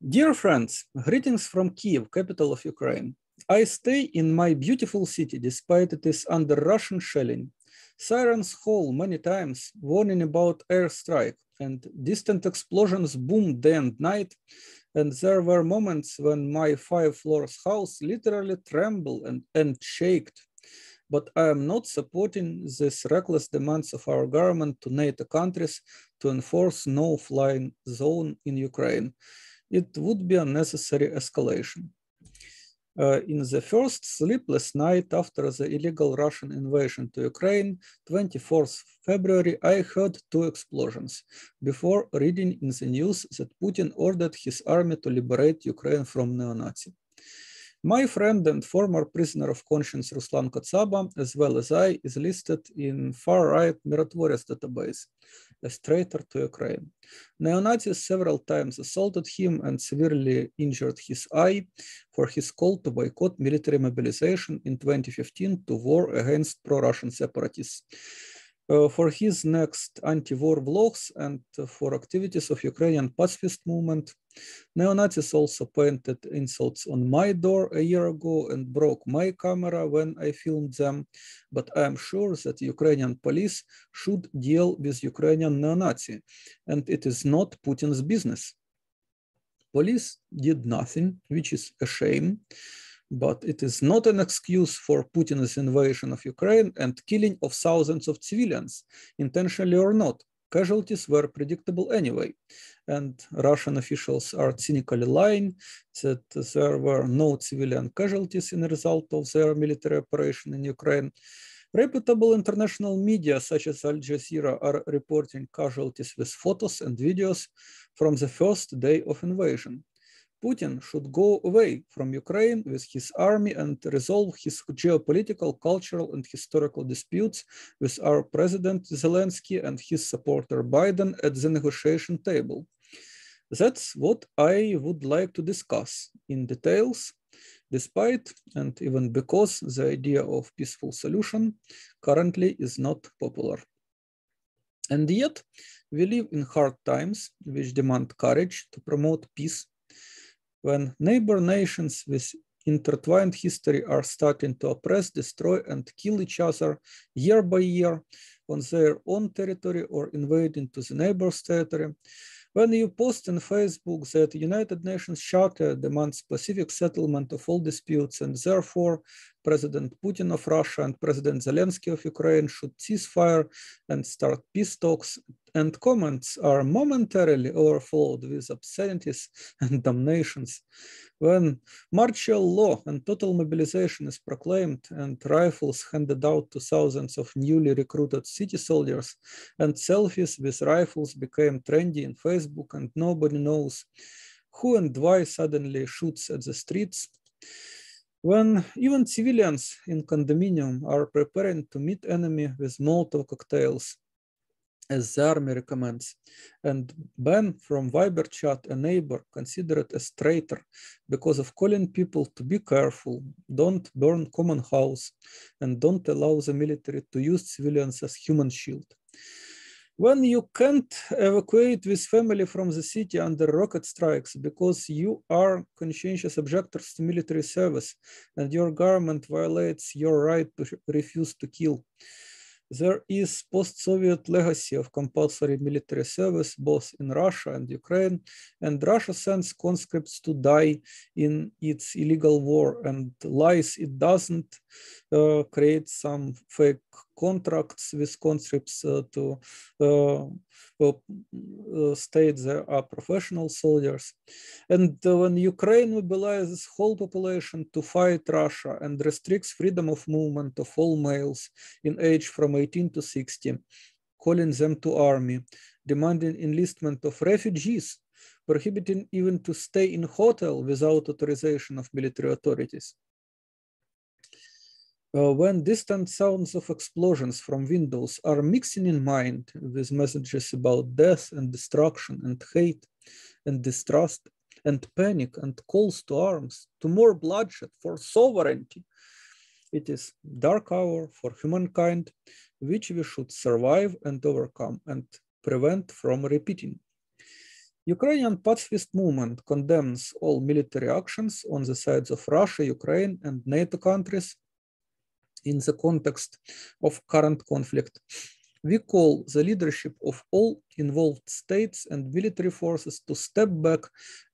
Dear friends, greetings from Kiev, capital of Ukraine. I stay in my beautiful city despite it is under Russian shelling. Sirens howl many times, warning about airstrike, and distant explosions boom day and night. And there were moments when my 5-floor house literally trembled and shook. But I am not supporting these reckless demands of our government to NATO countries to enforce no-flying zone in Ukraine. It would be a necessary escalation. In the first sleepless night after the illegal Russian invasion to Ukraine, 24th February, I heard 2 explosions before reading in the news that Putin ordered his army to liberate Ukraine from neo-Nazi. My friend and former prisoner of conscience Ruslan Kotsaba, as well as I, is listed in far-right Mirotvorets database as traitor to Ukraine. Neo-Nazis several times assaulted him and severely injured his eye for his call to boycott military mobilization in 2015 to war against pro-Russian separatists. For his next anti-war vlogs and for activities of Ukrainian pacifist movement, neo-Nazis also painted insults on my door a year ago and broke my camera when I filmed them, but I am sure that Ukrainian police should deal with Ukrainian neo-Nazi, and it is not Putin's business. Police did nothing, which is a shame, but it is not an excuse for Putin's invasion of Ukraine and killing of thousands of civilians, intentionally or not. Casualties were predictable anyway, and Russian officials are cynically lying that there were no civilian casualties in the result of their military operation in Ukraine. Reputable international media such as Al Jazeera are reporting casualties with photos and videos from the first day of invasion. Putin should go away from Ukraine with his army and resolve his geopolitical, cultural, and historical disputes with our President Zelensky and his supporter Biden at the negotiation table. That's what I would like to discuss in details, despite and even because the idea of peaceful solution currently is not popular. And yet, we live in hard times which demand courage to promote peace. When neighbor nations with intertwined history are starting to oppress, destroy, and kill each other year by year on their own territory or invade into the neighbor's territory, when you post on Facebook that the United Nations Charter demands specific settlement of all disputes and therefore President Putin of Russia and President Zelensky of Ukraine should cease fire and start peace talks, and comments are momentarily overflowed with obscenities and damnations. When martial law and total mobilization is proclaimed and rifles handed out to thousands of newly recruited city soldiers and selfies with rifles became trendy in Facebook and nobody knows who and why suddenly shoots at the streets, when even civilians in condominium are preparing to meet enemy with Molotov cocktails, as the army recommends, and ban from Viber chat a neighbor considered as traitor because of calling people to be careful, don't burn common house, and don't allow the military to use civilians as human shield. When you can't evacuate with family from the city under rocket strikes because you are conscientious objectors to military service and your government violates your right to refuse to kill, there is post-Soviet legacy of compulsory military service both in Russia and Ukraine, and Russia sends conscripts to die in its illegal war and lies it doesn't create some fake contracts with conscripts to state they are professional soldiers. And when Ukraine mobilizes whole population to fight Russia and restricts freedom of movement of all males in age from 18 to 60, calling them to army, demanding enlistment of refugees, prohibiting even to stay in hotel without authorization of military authorities. When distant sounds of explosions from windows are mixing in mind with messages about death and destruction and hate and distrust and panic and calls to arms, to more bloodshed for sovereignty, it is dark hour for humankind, which we should survive and overcome and prevent from repeating. Ukrainian pacifist movement condemns all military actions on the sides of Russia, Ukraine, and NATO countries in the context of current conflict. We call the leadership of all involved states and military forces to step back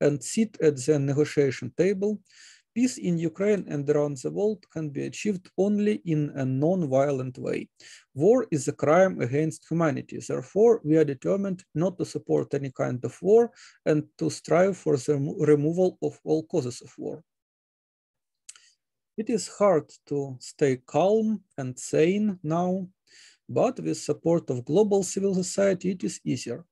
and sit at the negotiation table. Peace in Ukraine and around the world can be achieved only in a non-violent way. War is a crime against humanity. Therefore, we are determined not to support any kind of war and to strive for the removal of all causes of war. It is hard to stay calm and sane now, but with support of global civil society, it is easier.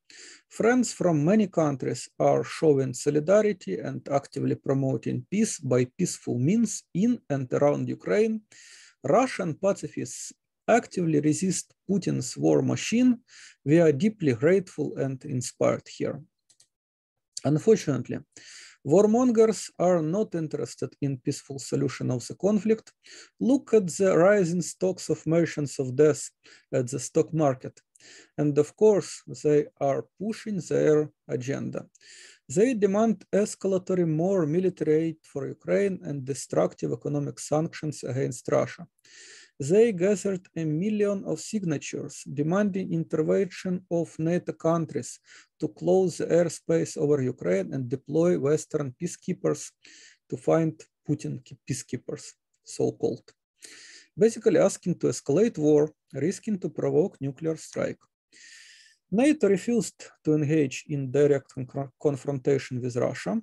Friends from many countries are showing solidarity and actively promoting peace by peaceful means in and around Ukraine. Russian pacifists actively resist Putin's war machine. We are deeply grateful and inspired here. Unfortunately, warmongers are not interested in peaceful solution of the conflict. Look at the rising stocks of merchants of death at the stock market. And of course, they are pushing their agenda. They demand escalatory more military aid for Ukraine and destructive economic sanctions against Russia. They gathered 1 million of signatures demanding intervention of NATO countries to close the airspace over Ukraine and deploy Western peacekeepers to find Putin peacekeepers, so-called. Basically asking to escalate war, risking to provoke nuclear strike. NATO refused to engage in direct confrontation with Russia,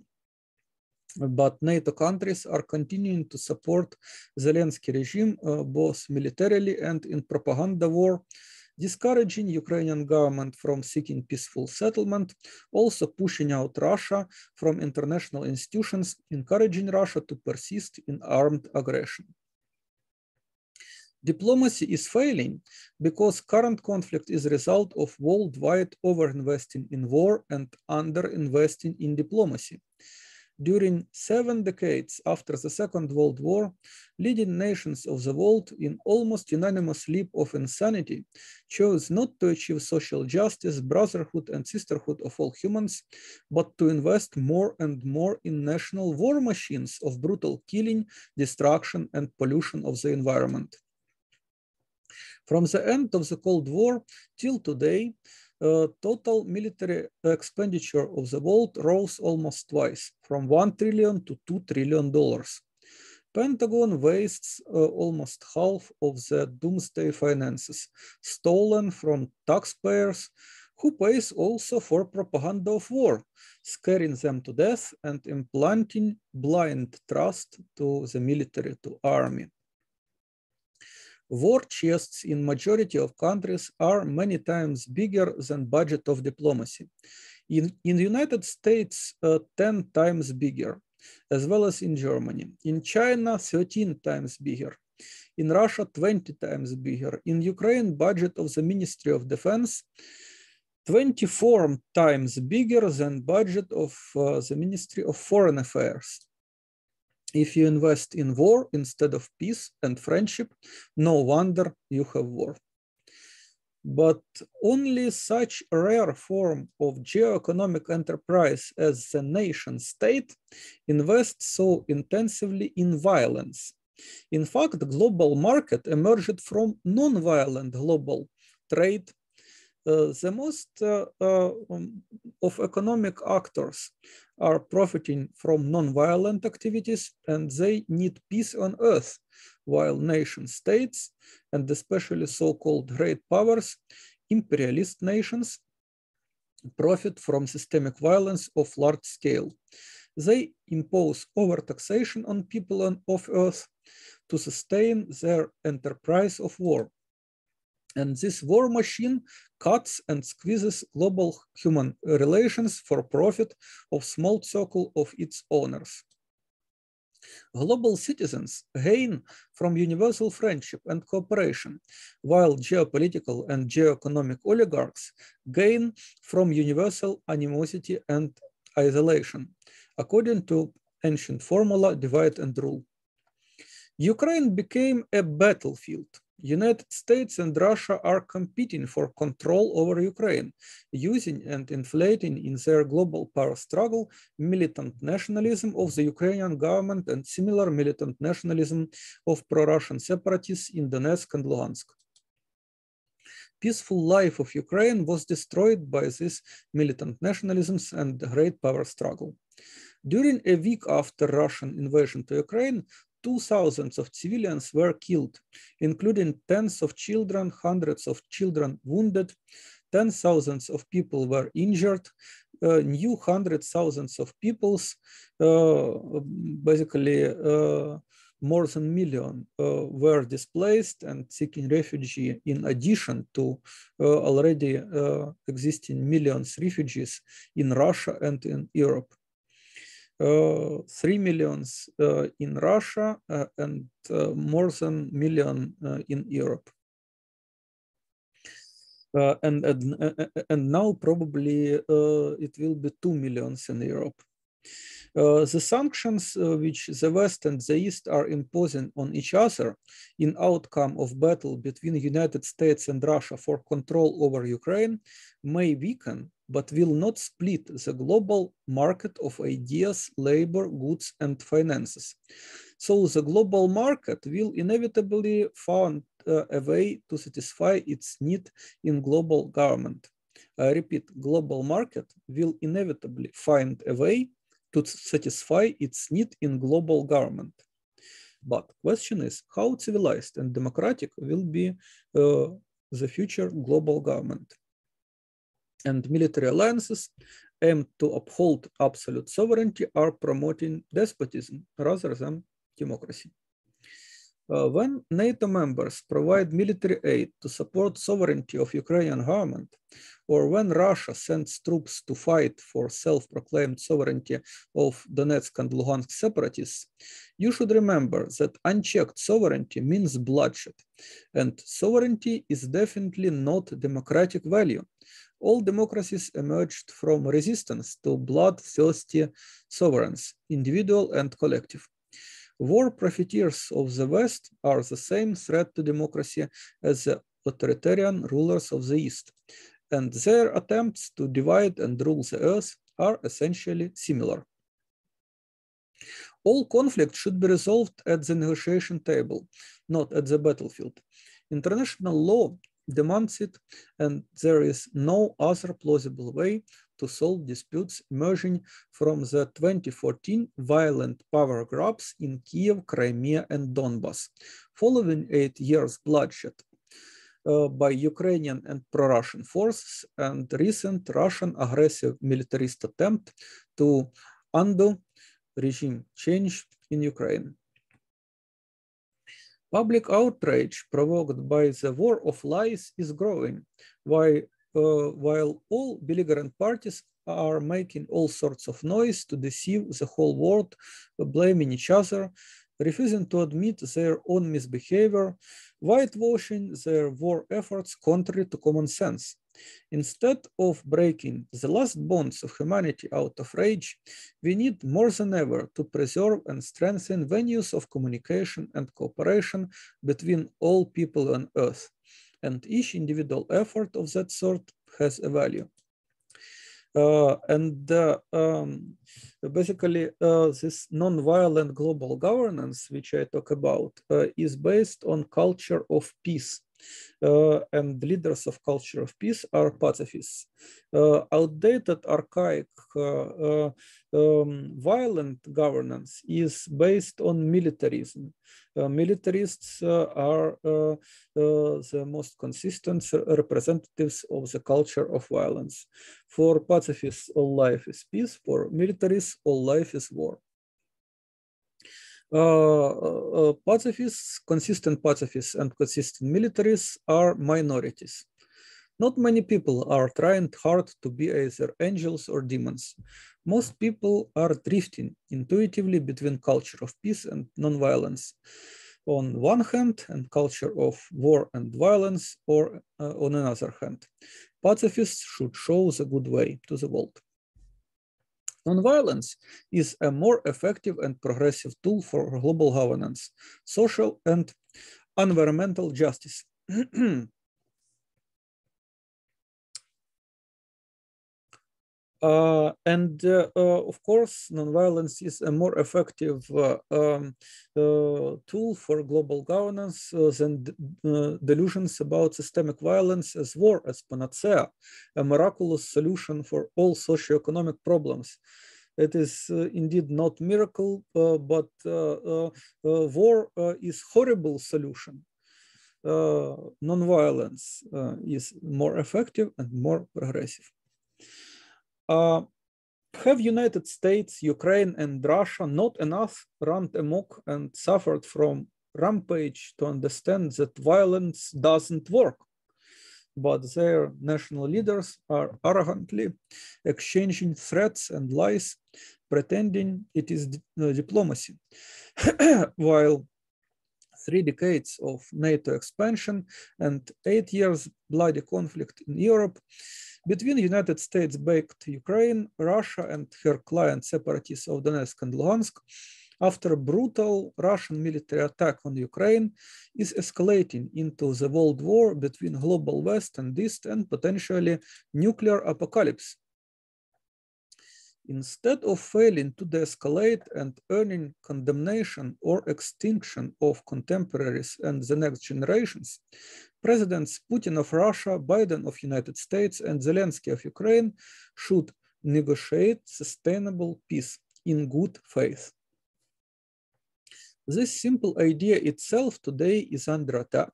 but NATO countries are continuing to support Zelensky regime both militarily and in propaganda war, discouraging Ukrainian government from seeking peaceful settlement, also pushing out Russia from international institutions, encouraging Russia to persist in armed aggression. Diplomacy is failing because current conflict is a result of worldwide overinvesting in war and underinvesting in diplomacy. During 7 decades after the Second World War, leading nations of the world in almost unanimous leap of insanity chose not to achieve social justice, brotherhood, and sisterhood of all humans, but to invest more and more in national war machines of brutal killing, destruction, and pollution of the environment. From the end of the Cold War till today, total military expenditure of the world rose almost twice, from $1 trillion to $2 trillion. Pentagon wastes almost half of the doomsday finances, stolen from taxpayers, who pays also for propaganda of war, scaring them to death and implanting blind trust to the military, to army. War chests in majority of countries are many times bigger than budget of diplomacy. In the United States, 10 times bigger, as well as in Germany. In China, 13 times bigger. In Russia, 20 times bigger. In Ukraine, budget of the Ministry of Defense, 24 times bigger than budget of the Ministry of Foreign Affairs. If you invest in war instead of peace and friendship, no wonder you have war. But only such a rare form of geoeconomic enterprise as the nation state invests so intensively in violence. In fact, the global market emerged from non-violent global trade. The most of economic actors are profiting from non-violent activities, and they need peace on earth, while nation states, and especially so-called great powers, imperialist nations, profit from systemic violence of large scale. They impose overtaxation on people of earth to sustain their enterprise of war. And this war machine cuts and squeezes global human relations for profit of small circle of its owners. Global citizens gain from universal friendship and cooperation, while geopolitical and geoeconomic oligarchs gain from universal animosity and isolation, according to ancient formula, divide and rule. Ukraine became a battlefield United States and Russia are competing for control over Ukraine, using and inflating in their global power struggle militant nationalism of the Ukrainian government and similar militant nationalism of pro-Russian separatists in Donetsk and Luhansk. Peaceful life of Ukraine was destroyed by these militant nationalisms and great power struggle. During a week after Russian invasion to Ukraine, 2,000 of civilians were killed, including tens of children, hundreds of children wounded, 10,000 of people were injured, new hundreds of thousands of peoples, basically more than a million were displaced and seeking refuge in addition to already existing millions of refugees in Russia and in Europe. 3 million in Russia and more than a million in Europe. And now probably it will be 2 million in Europe. The sanctions which the West and the East are imposing on each other in outcome of battle between the United States and Russia for control over Ukraine may weaken, but will not split the global market of ideas, labor, goods, and finances. So the global market will inevitably find a way to satisfy its need in global government. I repeat, global market will inevitably find a way to satisfy its need in global government. But question is, how civilized and democratic will be the future global government? And military alliances aimed to uphold absolute sovereignty are promoting despotism rather than democracy. When NATO members provide military aid to support sovereignty of Ukrainian government, or when Russia sends troops to fight for self-proclaimed sovereignty of Donetsk and Luhansk separatists, you should remember that unchecked sovereignty means bloodshed, and sovereignty is definitely not a democratic value. All democracies emerged from resistance to bloodthirsty sovereigns, individual and collective. War profiteers of the West are the same threat to democracy as the authoritarian rulers of the East, and their attempts to divide and rule the earth are essentially similar. All conflict should be resolved at the negotiation table, not at the battlefield. International law demands it, and there is no other plausible way to solve disputes emerging from the 2014 violent power grabs in Kiev, Crimea, and Donbass, following 8 years bloodshed by Ukrainian and pro-Russian forces and recent Russian aggressive militarist attempt to undo regime change in Ukraine. Public outrage provoked by the war of lies is growing, while all belligerent parties are making all sorts of noise to deceive the whole world, blaming each other, refusing to admit their own misbehavior, whitewashing their war efforts contrary to common sense. Instead of breaking the last bonds of humanity out of rage, we need more than ever to preserve and strengthen venues of communication and cooperation between all people on Earth, and each individual effort of that sort has a value. Basically, this non-violent global governance, which I talk about, is based on culture of peace. And leaders of culture of peace are pacifists. Outdated, archaic, violent governance is based on militarism. Militarists are the most consistent representatives of the culture of violence. For pacifists, all life is peace. For militarists, all life is war. Pacifists, consistent pacifists and consistent militarists are minorities. Not many people are trying hard to be either angels or demons. Most people are drifting intuitively between culture of peace and non-violence on one hand and culture of war and violence or on another hand. Pacifists should show the good way to the world. Non-violence is a more effective and progressive tool for global governance, social and environmental justice. Of course, nonviolence is a more effective tool for global governance than delusions about systemic violence as war as panacea, a miraculous solution for all socioeconomic problems. It is indeed not miracle, but war is horrible solution. Non-violence is more effective and more progressive. Have United States, Ukraine, and Russia not enough run amok and suffered from rampage to understand that violence doesn't work? But their national leaders are arrogantly exchanging threats and lies, pretending it is diplomacy. While 3 decades of NATO expansion and 8 years bloody conflict in Europe between United States-backed Ukraine, Russia, and her client separatists of Donetsk and Luhansk, after a brutal Russian military attack on Ukraine, is escalating into the World War between global West and East and potentially nuclear apocalypse. Instead of failing to de-escalate and earning condemnation or extinction of contemporaries and the next generations, Presidents Putin of Russia, Biden of United States, and Zelensky of Ukraine should negotiate sustainable peace in good faith. This simple idea itself today is under attack.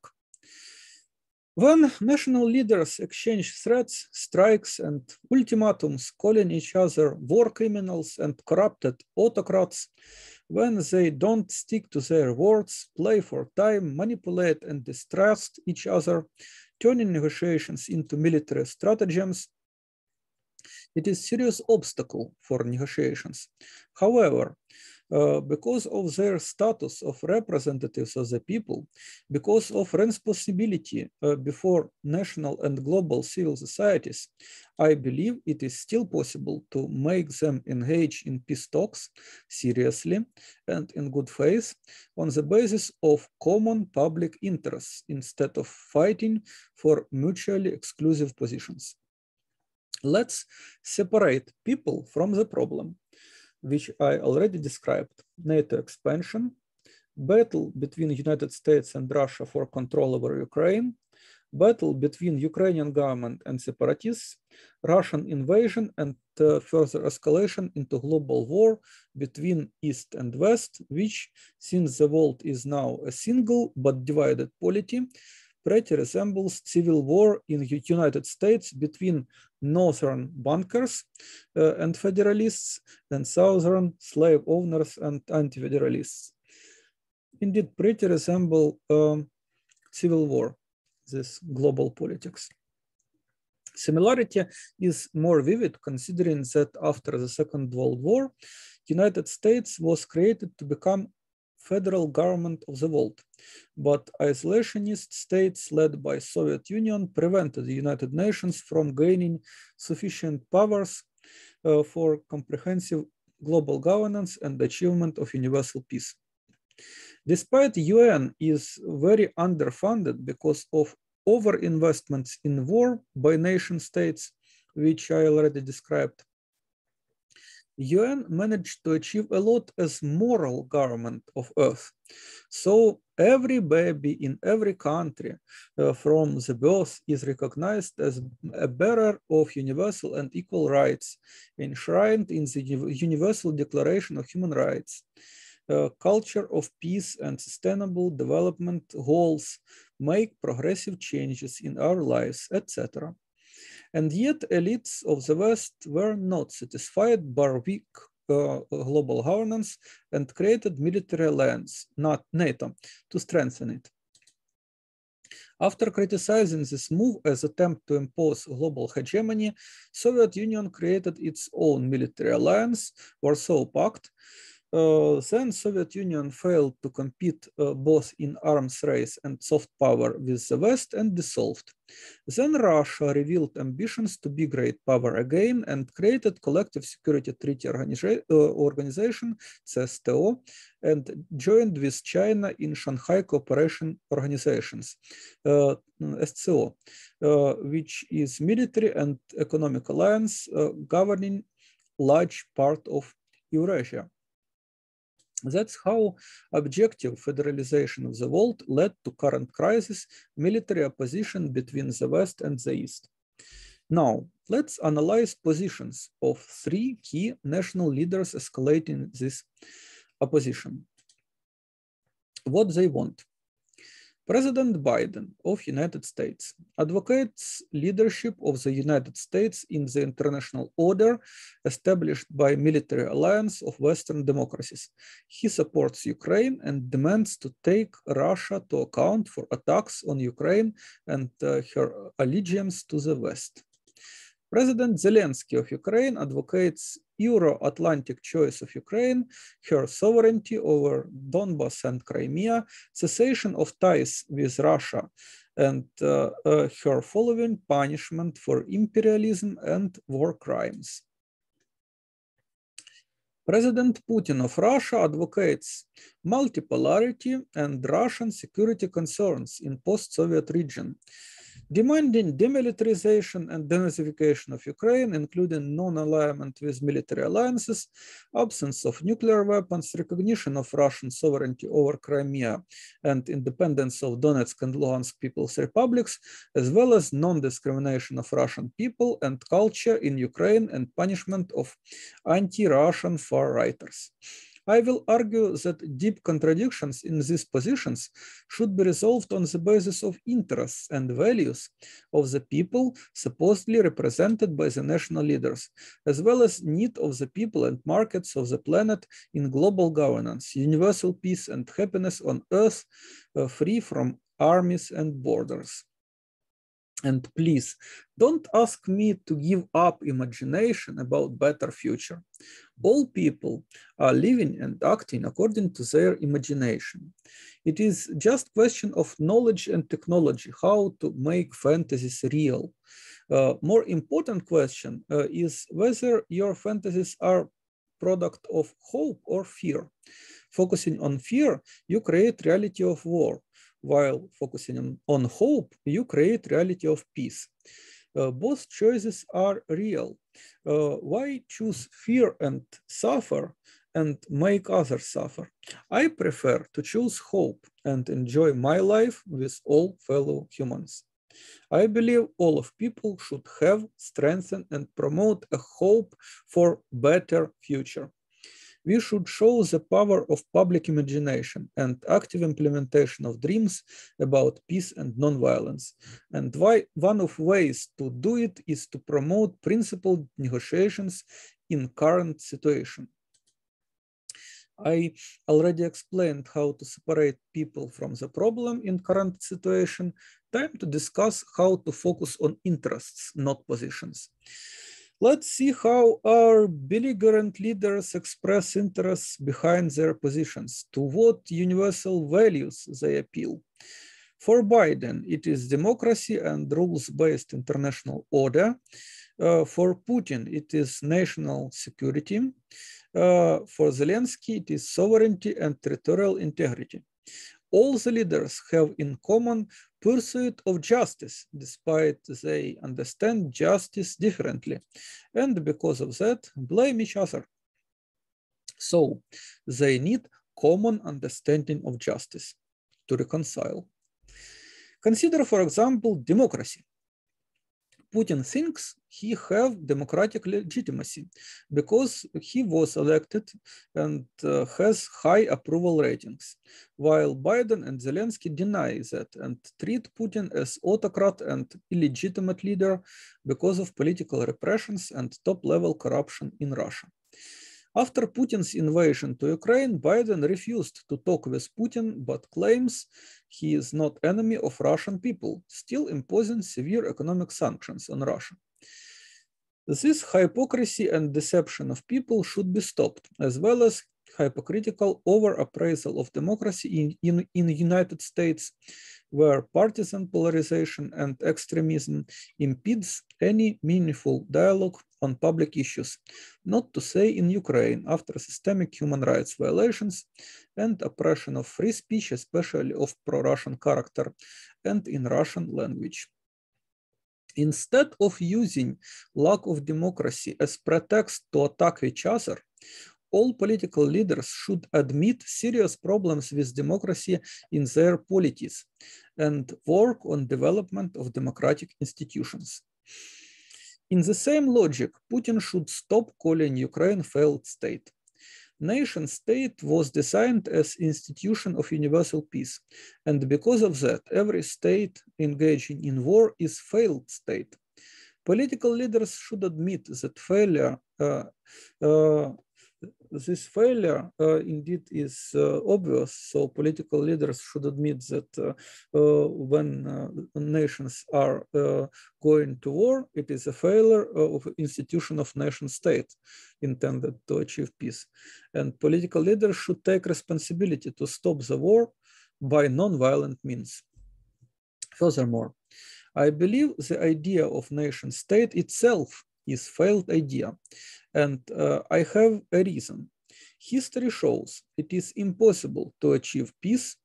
When national leaders exchange threats, strikes, and ultimatums, calling each other war criminals and corrupted autocrats, when they don't stick to their words, play for time, manipulate and distrust each other, turning negotiations into military stratagems, it is a serious obstacle for negotiations. However, because of their status of representatives of the people, because of responsibility before national and global civil societies, I believe it is still possible to make them engage in peace talks seriously and in good faith on the basis of common public interests instead of fighting for mutually exclusive positions. Let's separate people from the problem, which I already described: NATO expansion, battle between the United States and Russia for control over Ukraine, battle between Ukrainian government and separatists, Russian invasion, and further escalation into global war between East and West, which, since the world is now a single but divided polity, pretty resembles civil war in the United States between northern bankers and federalists and southern slave owners and anti-federalists. Indeed, pretty resemble civil war, this global politics. Similarity is more vivid considering that after the Second World War, United States was created to become federal government of the world, but isolationist states led by Soviet Union prevented the United Nations from gaining sufficient powers for comprehensive global governance and achievement of universal peace. Despite the UN is very underfunded because of overinvestments in war by nation states, which I already described, UN managed to achieve a lot as moral government of Earth. So every baby in every country from the birth is recognized as a bearer of universal and equal rights, enshrined in the Universal Declaration of Human Rights. Culture of peace and sustainable development goals make progressive changes in our lives, etc. And yet elites of the West were not satisfied by weak global governance and created military alliance, not NATO, to strengthen it. After criticizing this move as an attempt to impose global hegemony, Soviet Union created its own military alliance, Warsaw Pact, Then Soviet Union failed to compete both in arms race and soft power with the West and dissolved. Then Russia revealed ambitions to be great power again and created Collective Security Treaty Organization, CSTO, and joined with China in Shanghai Cooperation Organizations, SCO, which is military and economic alliance governing large part of Eurasia. That's how objective federalization of the world led to current crisis, military opposition between the West and the East. Now, let's analyze positions of three key national leaders escalating this opposition. What they want. President Biden of United States advocates leadership of the United States in the international order established by military alliance of Western democracies. He supports Ukraine and demands to take Russia to account for attacks on Ukraine and her allegiance to the West. President Zelensky of Ukraine advocates Euro-Atlantic choice of Ukraine, her sovereignty over Donbas and Crimea, cessation of ties with Russia, and her following punishment for imperialism and war crimes. President Putin of Russia advocates multipolarity and Russian security concerns in post-Soviet region, demanding demilitarization and denazification of Ukraine, including non-alignment with military alliances, absence of nuclear weapons, recognition of Russian sovereignty over Crimea, and independence of Donetsk and Luhansk People's Republics, as well as non-discrimination of Russian people and culture in Ukraine and punishment of anti-Russian far-righters. I will argue that deep contradictions in these positions should be resolved on the basis of interests and values of the people supposedly represented by the national leaders, as well as need of the people and markets of the planet in global governance, universal peace and happiness on earth, free from armies and borders. And please, don't ask me to give up imagination about better future. All people are living and acting according to their imagination. It is just question of knowledge and technology, how to make fantasies real. More important question is whether your fantasies are product of hope or fear. Focusing on fear, you create reality of war. While focusing on hope, you create reality of peace. Both choices are real. Why choose fear and suffer and make others suffer? I prefer to choose hope and enjoy my life with all fellow humans. I believe all of people should have, strengthen, and promote a hope for better future. We should show the power of public imagination and active implementation of dreams about peace and nonviolence. And one of ways to do it is to promote principled negotiations in current situation. I already explained how to separate people from the problem in current situation. Time to discuss how to focus on interests, not positions. Let's see how our belligerent leaders express interests behind their positions, to what universal values they appeal. For Biden, it is democracy and rules-based international order. For Putin, it is national security. For Zelensky, it is sovereignty and territorial integrity. All the leaders have in common pursuit of justice, despite they understand justice differently, and because of that, blame each other. So they need common understanding of justice to reconcile. Consider, for example, democracy. Putin thinks he has democratic legitimacy because he was elected and has high approval ratings, while Biden and Zelensky deny that and treat Putin as autocrat and illegitimate leader because of political repressions and top-level corruption in Russia. After Putin's invasion to Ukraine, Biden refused to talk with Putin, but claims he is not enemy of Russian people, still imposing severe economic sanctions on Russia. This hypocrisy and deception of people should be stopped, as well as hypocritical over-appraisal of democracy in the United States, where partisan polarization and extremism impedes any meaningful dialogue on public issues, not to say in Ukraine after systemic human rights violations and oppression of free speech, especially of pro-Russian character and in Russian language. Instead of using lack of democracy as pretext to attack each other, all political leaders should admit serious problems with democracy in their polities and work on development of democratic institutions. In the same logic, Putin should stop calling Ukraine a failed state. Nation state was designed as institution of universal peace, and because of that, every state engaging in war is failed state. Political leaders should admit that this failure indeed is obvious. So political leaders should admit that when nations are going to war, it is a failure of institution of nation state intended to achieve peace. And political leaders should take responsibility to stop the war by non-violent means. Furthermore, I believe the idea of nation state itself is a failed idea. And I have a reason. History shows it is impossible to achieve peace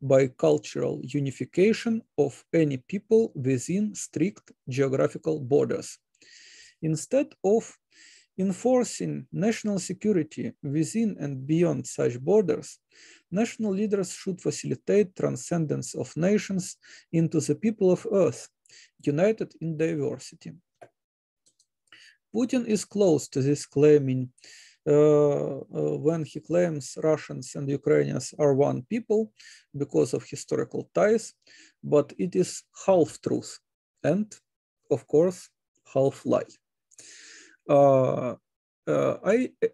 by cultural unification of any people within strict geographical borders. Instead of enforcing national security within and beyond such borders, national leaders should facilitate transcendence of nations into the people of Earth, united in diversity. Putin is close to this claiming when he claims Russians and Ukrainians are one people because of historical ties, but it is half truth and, of course, half lie.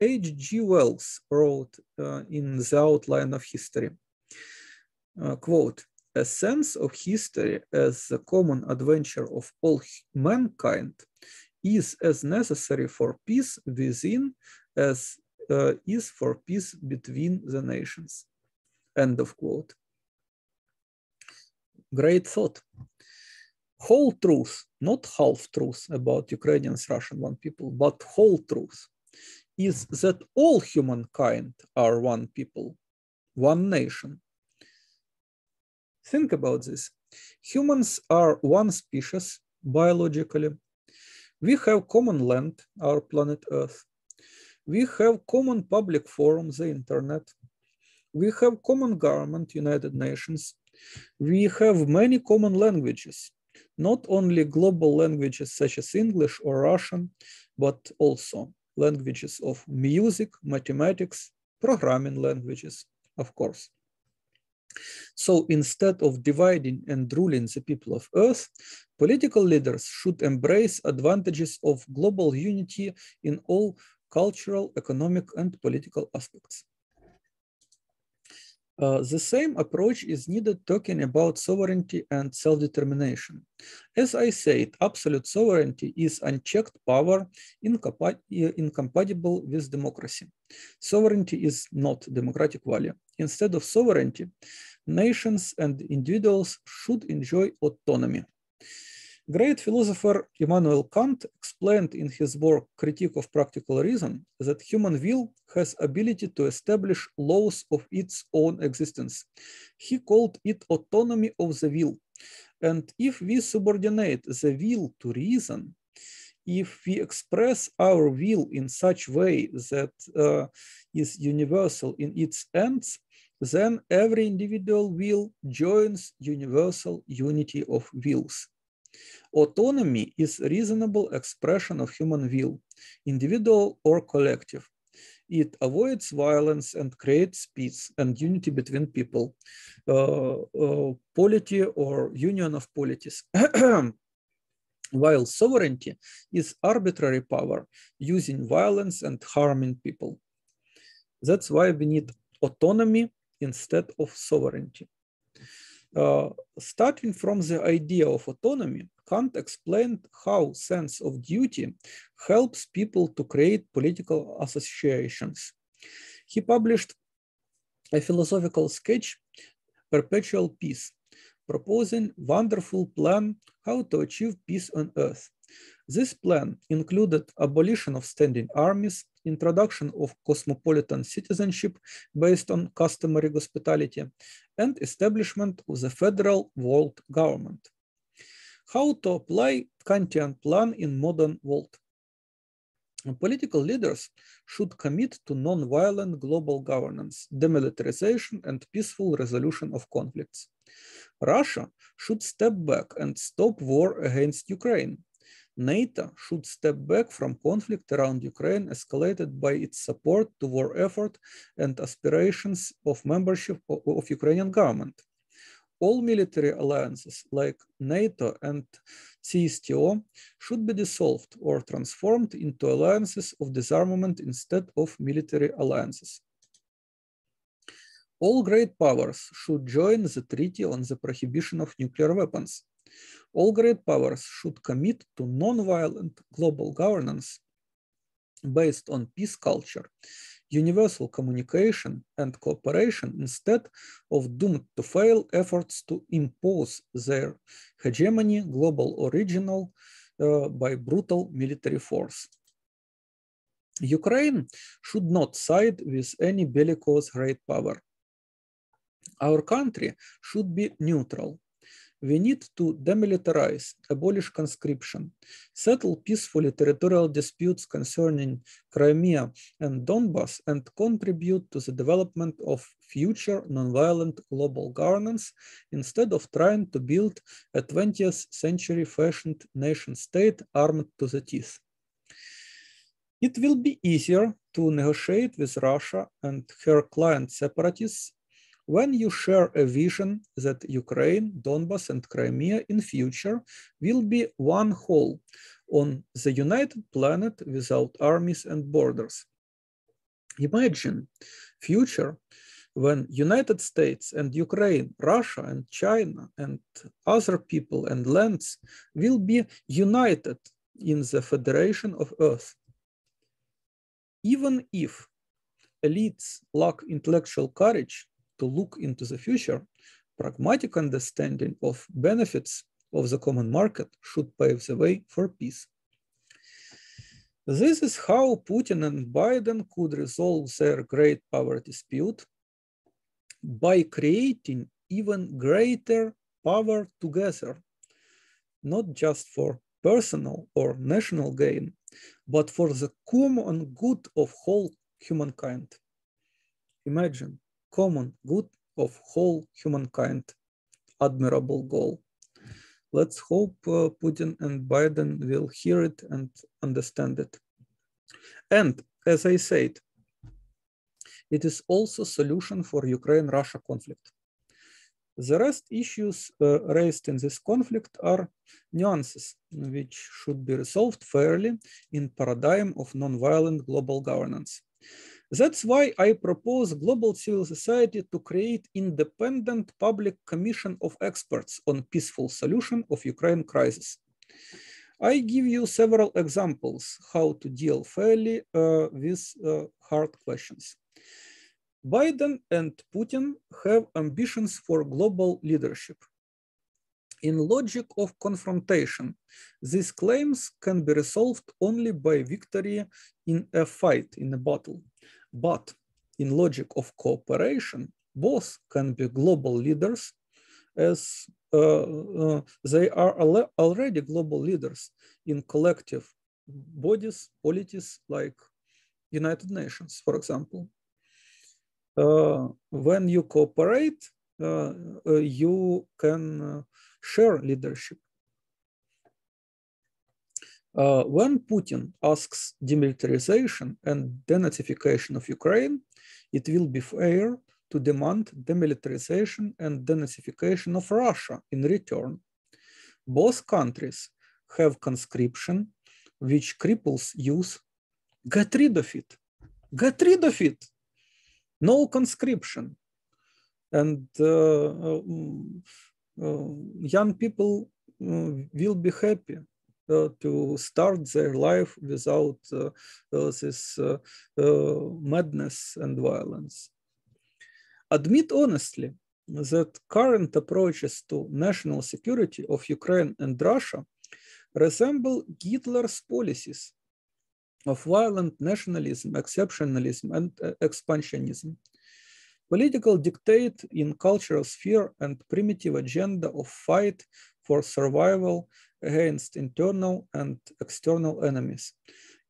H.G. Wells wrote in The Outline of History, quote, "A sense of history as the common adventure of all mankind is as necessary for peace within as is for peace between the nations." End of quote. Great thought. Whole truth, not half truth about Ukrainians, Russian one people, but whole truth is that all humankind are one people, one nation. Think about this. Humans are one species biologically. We have common land, our planet Earth. We have common public forum, the internet. We have common government, United Nations. We have many common languages, not only global languages such as English or Russian, but also languages of music, mathematics, programming languages, of course. So instead of dividing and ruling the people of Earth, political leaders should embrace advantages of global unity in all cultural, economic, and political aspects. The same approach is needed talking about sovereignty and self-determination. As I said, absolute sovereignty is unchecked power incompatible with democracy. Sovereignty is not democratic value. Instead of sovereignty, nations and individuals should enjoy autonomy. Great philosopher Immanuel Kant explained in his work Critique of Practical Reason that human will has ability to establish laws of its own existence. He called it autonomy of the will. And if we subordinate the will to reason, if we express our will in such way that is universal in its ends, then every individual will joins universal unity of wills. Autonomy is a reasonable expression of human will, individual or collective. It avoids violence and creates peace and unity between people, polity or union of polities. While sovereignty is arbitrary power using violence and harming people. That's why we need autonomy instead of sovereignty. Starting from the idea of autonomy, Kant explained how sense of duty helps people to create political associations. He published a philosophical sketch, Perpetual Peace, proposing wonderful plan how to achieve peace on earth. This plan included abolition of standing armies, introduction of cosmopolitan citizenship based on customary hospitality, and establishment of the federal world government. How to apply Kantian plan in modern world? Political leaders should commit to non-violent global governance, demilitarization, and peaceful resolution of conflicts. Russia should step back and stop war against Ukraine. NATO should step back from conflict around Ukraine escalated by its support to war effort and aspirations of membership of Ukrainian government. All military alliances like NATO and CSTO should be dissolved or transformed into alliances of disarmament instead of military alliances. All great powers should join the Treaty on the Prohibition of Nuclear Weapons. All great powers should commit to non-violent global governance based on peace culture, universal communication, and cooperation instead of doomed to fail efforts to impose their hegemony, global original, by brutal military force. Ukraine should not side with any bellicose great power. Our country should be neutral. We need to demilitarize, abolish conscription, settle peacefully territorial disputes concerning Crimea and Donbas, and contribute to the development of future nonviolent global governance instead of trying to build a 20th century fashioned nation state armed to the teeth. It will be easier to negotiate with Russia and her client separatists when you share a vision that Ukraine, Donbas, and Crimea in future will be one whole on the united planet without armies and borders. Imagine future when United States and Ukraine, Russia and China and other people and lands will be united in the Federation of Earth. Even if elites lack intellectual courage to look into the future, pragmatic understanding of benefits of the common market should pave the way for peace. This is how Putin and Biden could resolve their great power dispute by creating even greater power together, not just for personal or national gain, but for the common good of whole humankind. Imagine common good of whole humankind. Admirable goal. Let's hope Putin and Biden will hear it and understand it. And as I said, it is also a solution for Ukraine-Russia conflict. The rest issues raised in this conflict are nuances which should be resolved fairly in paradigm of non-violent global governance. That's why I propose global civil society to create independent public commission of experts on peaceful solution of Ukraine crisis. I give you several examples how to deal fairly with hard questions. Biden and Putin have ambitions for global leadership. In logic of confrontation, these claims can be resolved only by victory in a fight, in a battle. But in logic of cooperation, both can be global leaders as they are already global leaders in collective bodies, polities like United Nations, for example. When you cooperate, you can share leadership. When Putin asks demilitarization and denazification of Ukraine, it will be fair to demand demilitarization and denazification of Russia in return. Both countries have conscription, which cripples youth. Get rid of it. Get rid of it. No conscription. And young people will be happy. to start their life without this madness and violence. Admit honestly that current approaches to national security of Ukraine and Russia resemble Hitler's policies of violent nationalism, exceptionalism, and expansionism. Political dictate in cultural sphere and primitive agenda of fight for survival against internal and external enemies,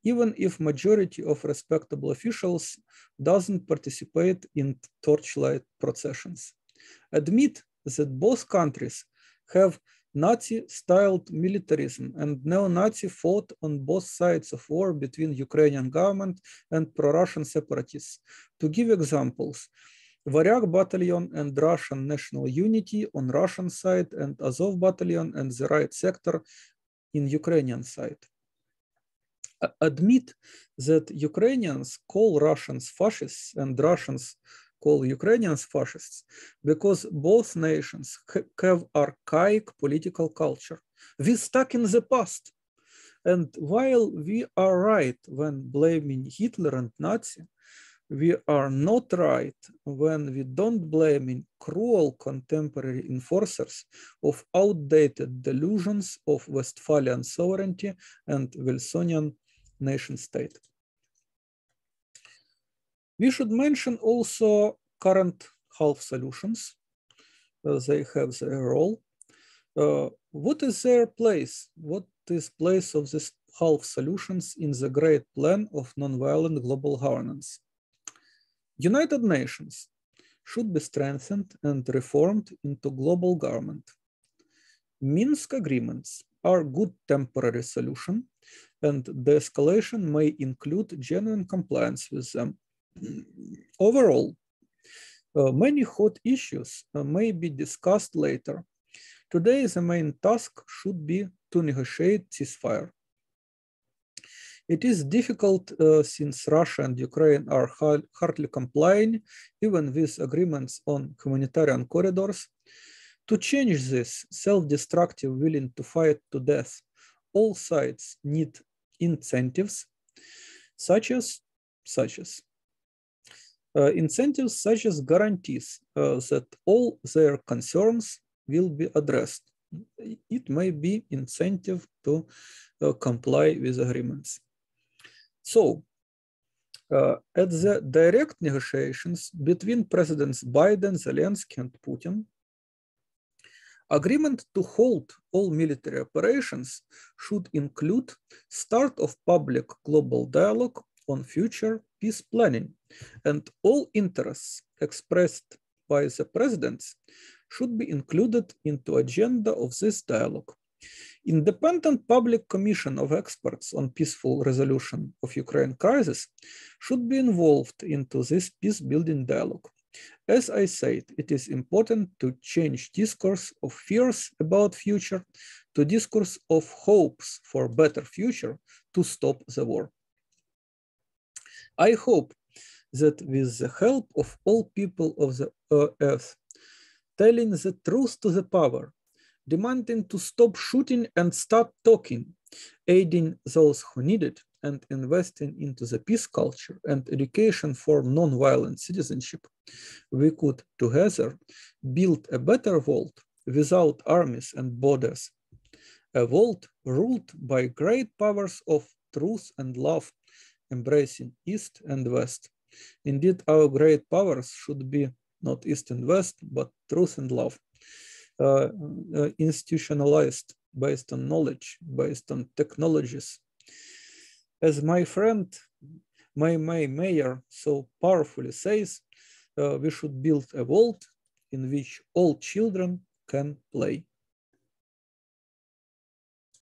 even if majority of respectable officials doesn't participate in torchlight processions. Admit that both countries have Nazi-styled militarism and neo-Nazi fought on both sides of war between Ukrainian government and pro-Russian separatists. To give examples, Varyag Battalion and Russian National Unity on Russian side and Azov Battalion and the right sector in Ukrainian side. Admit that Ukrainians call Russians fascists and Russians call Ukrainians fascists because both nations have archaic political culture. We're stuck in the past. And while we are right when blaming Hitler and Nazi, we are not right when we don't blame cruel contemporary enforcers of outdated delusions of Westphalian sovereignty and Wilsonian nation state. We should mention also current half solutions. They have their role. What is their place? What is place of these half solutions in the great plan of nonviolent global governance? United Nations should be strengthened and reformed into global government. Minsk agreements are good temporary solution, and the escalation may include genuine compliance with them. Overall, many hot issues may be discussed later. Today, the main task should be to negotiate ceasefire. It is difficult since Russia and Ukraine are hardly complying, even with agreements on humanitarian corridors. To change this self-destructive willing to fight to death, all sides need incentives such as guarantees that all their concerns will be addressed. It may be incentive to comply with agreements. So, at the direct negotiations between Presidents Biden, Zelensky, and Putin, agreement to halt all military operations should include start of public global dialogue on future peace planning, and all interests expressed by the presidents should be included into agenda of this dialogue. Independent public commission of experts on peaceful resolution of Ukraine crisis should be involved into this peace-building dialogue. As I said, it is important to change discourse of fears about future to discourse of hopes for better future to stop the war. I hope that with the help of all people of the earth, telling the truth to the power, demanding to stop shooting and start talking, aiding those who need it, and investing into the peace culture and education for non-violent citizenship, we could together build a better world without armies and borders, a world ruled by great powers of truth and love, embracing East and West. Indeed, our great powers should be not East and West, but truth and love. Institutionalized, based on knowledge, based on technologies. As my friend, my mayor so powerfully says, we should build a world in which all children can play.